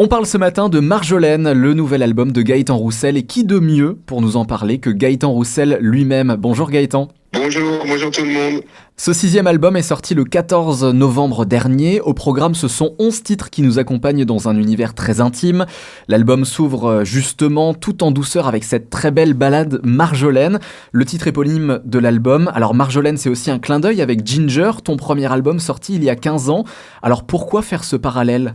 On parle ce matin de Marjolaine, le nouvel album de Gaëtan Roussel. Et qui de mieux pour nous en parler que Gaëtan Roussel lui-même. Bonjour Gaëtan. Bonjour tout le monde. Ce 6e album est sorti le 14 novembre dernier. Au programme, ce sont 11 titres qui nous accompagnent dans un univers très intime. L'album s'ouvre justement tout en douceur avec cette très belle ballade Marjolaine, le titre éponyme de l'album. Alors Marjolaine, c'est aussi un clin d'œil avec Ginger, ton premier album sorti il y a 15 ans. Alors pourquoi faire ce parallèle ?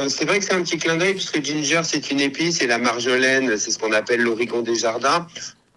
C'est vrai que c'est un petit clin d'œil puisque Ginger c'est une épice et la Marjolaine c'est ce qu'on appelle l'origan des jardins.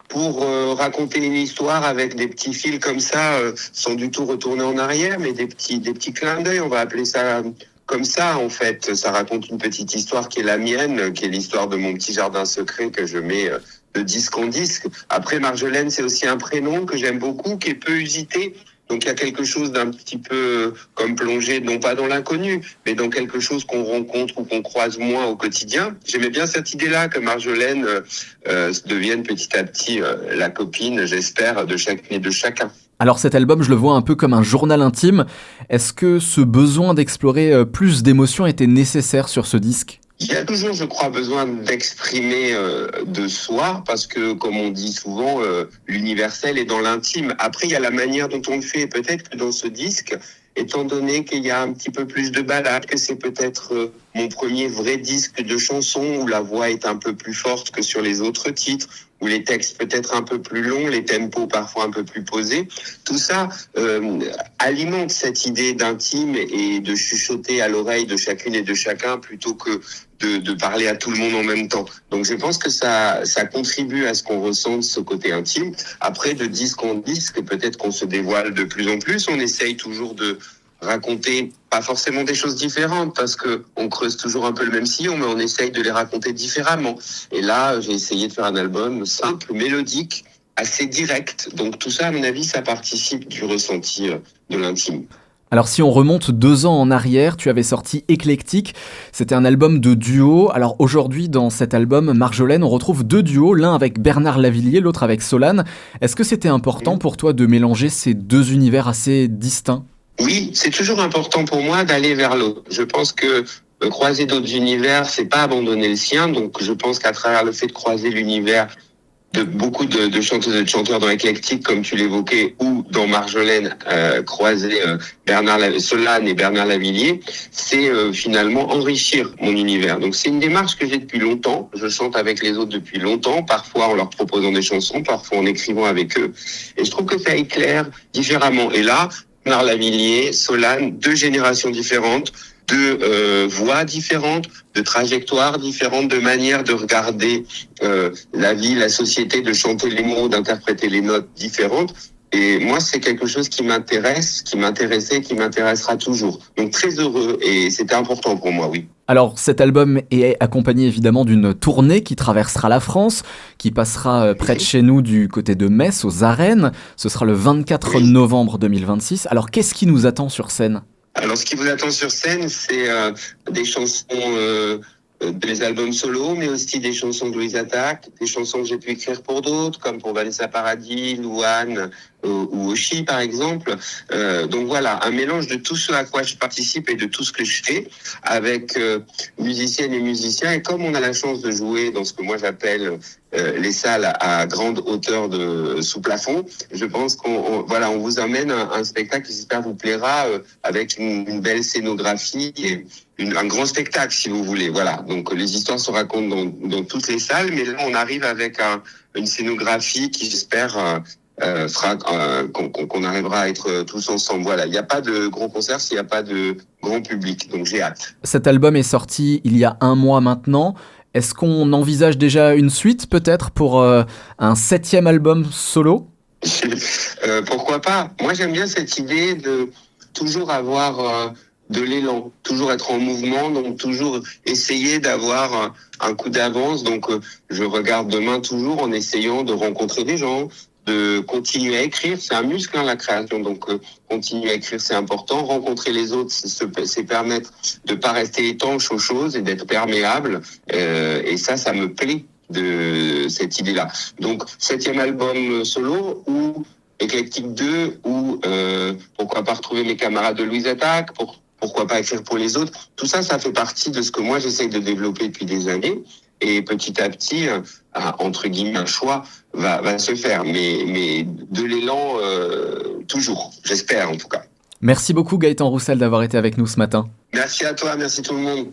Pour raconter une histoire avec des petits fils comme ça, sans du tout retourner en arrière, mais des petits clins d'œil, on va appeler ça comme ça en fait. Ça raconte une petite histoire qui est la mienne, qui est l'histoire de mon petit jardin secret que je mets de disque en disque. Après Marjolaine c'est aussi un prénom que j'aime beaucoup, qui est peu usité. Donc il y a quelque chose d'un petit peu comme plongé, non pas dans l'inconnu, mais dans quelque chose qu'on rencontre ou qu'on croise moins au quotidien. J'aimais bien cette idée-là que Marjolaine devienne petit à petit la copine, j'espère, de chacune et de chacun. Alors cet album, je le vois un peu comme un journal intime. Est-ce que ce besoin d'explorer plus d'émotions était nécessaire sur ce disque ? Il y a toujours, je crois, besoin d'exprimer de soi, parce que, comme on dit souvent, l'universel est dans l'intime. Après, il y a la manière dont on le fait. Peut-être que dans ce disque, étant donné qu'il y a un petit peu plus de ballades, que c'est peut-être mon premier vrai disque de chansons, où la voix est un peu plus forte que sur les autres titres, où les textes peut-être un peu plus longs, les tempos parfois un peu plus posés. Tout ça alimente cette idée d'intime et de chuchoter à l'oreille de chacune et de chacun plutôt que de parler à tout le monde en même temps. Donc je pense que ça contribue à ce qu'on ressente ce côté intime. Après, de disque en disque, peut-être qu'on se dévoile de plus en plus. On essaye toujours de raconter pas forcément des choses différentes parce que on creuse toujours un peu le même sillon, mais on essaye de les raconter différemment. Et là, j'ai essayé de faire un album simple, mélodique, assez direct. Donc tout ça, à mon avis, ça participe du ressenti de l'intime. Alors si on remonte 2 ans en arrière, tu avais sorti Éclectique, c'était un album de duo. Alors aujourd'hui dans cet album Marjolaine, on retrouve 2 duos, l'un avec Bernard Lavilliers, l'autre avec Solane. Est-ce que c'était important pour toi de mélanger ces 2 univers assez distincts ? Oui, c'est toujours important pour moi d'aller vers l'autre. Je pense que croiser d'autres univers, c'est pas abandonner le sien. Donc je pense qu'à travers le fait de croiser l'univers de beaucoup de chanteuses et de chanteurs dans Éclectique, comme tu l'évoquais, ou dans Marjolaine, croiser Solane et Bernard Lavilliers, c'est finalement enrichir mon univers. Donc c'est une démarche que j'ai depuis longtemps. Je chante avec les autres depuis longtemps, parfois en leur proposant des chansons, parfois en écrivant avec eux. Et je trouve que ça éclaire différemment. Et là, Bernard Lavilliers, Solane, 2 générations différentes, 2 voix différentes, de trajectoires différentes, de manières de regarder la vie, la société, de chanter les mots, d'interpréter les notes différentes. Et moi, c'est quelque chose qui m'intéresse, qui m'intéressait, qui m'intéressera toujours. Donc très heureux et c'était important pour moi, oui. Alors cet album est accompagné évidemment d'une tournée qui traversera la France, qui passera près de chez nous du côté de Metz, aux Arènes. Ce sera le 24 novembre 2026. Alors qu'est-ce qui nous attend sur scène ? Alors ce qui vous attend sur scène, c'est des chansons, des albums solo, mais aussi des chansons de Louise Attaque, des chansons que j'ai pu écrire pour d'autres, comme pour Vanessa Paradis, Louane ou Oshi par exemple. Donc voilà, un mélange de tout ce à quoi je participe et de tout ce que je fais avec musiciennes et musiciens. Et comme on a la chance de jouer dans ce que moi j'appelle les salles à grande hauteur de sous plafond, je pense qu'on vous amène un spectacle qui j'espère vous plaira avec une belle scénographie et un grand spectacle si vous voulez. Voilà, donc les histoires se racontent dans toutes les salles, mais là on arrive avec une scénographie qui j'espère fera qu'on arrivera à être tous ensemble. Voilà, il n'y a pas de gros concert s'il n'y a pas de grand public, donc j'ai hâte. Cet album est sorti il y a 1 mois maintenant. Est-ce qu'on envisage déjà une suite peut-être pour un 7e album solo ? Pourquoi pas ? Moi j'aime bien cette idée de toujours avoir de l'élan, toujours être en mouvement, donc toujours essayer d'avoir un coup d'avance. Donc je regarde demain toujours en essayant de rencontrer des gens, de continuer à écrire. C'est un muscle, la création, donc continuer à écrire c'est important. Rencontrer les autres, c'est permettre de pas rester étanche aux choses et d'être perméable, et ça me plaît de cette idée-là. Donc 7e album solo ou Éclectique 2 ou pourquoi pas retrouver mes camarades de Louise Attaque, pourquoi pas écrire pour les autres. Tout ça, ça fait partie de ce que moi j'essaye de développer depuis des années. Et petit à petit, entre guillemets, un choix va se faire. Mais de l'élan, toujours. J'espère, en tout cas. Merci beaucoup Gaëtan Roussel d'avoir été avec nous ce matin. Merci à toi, merci tout le monde.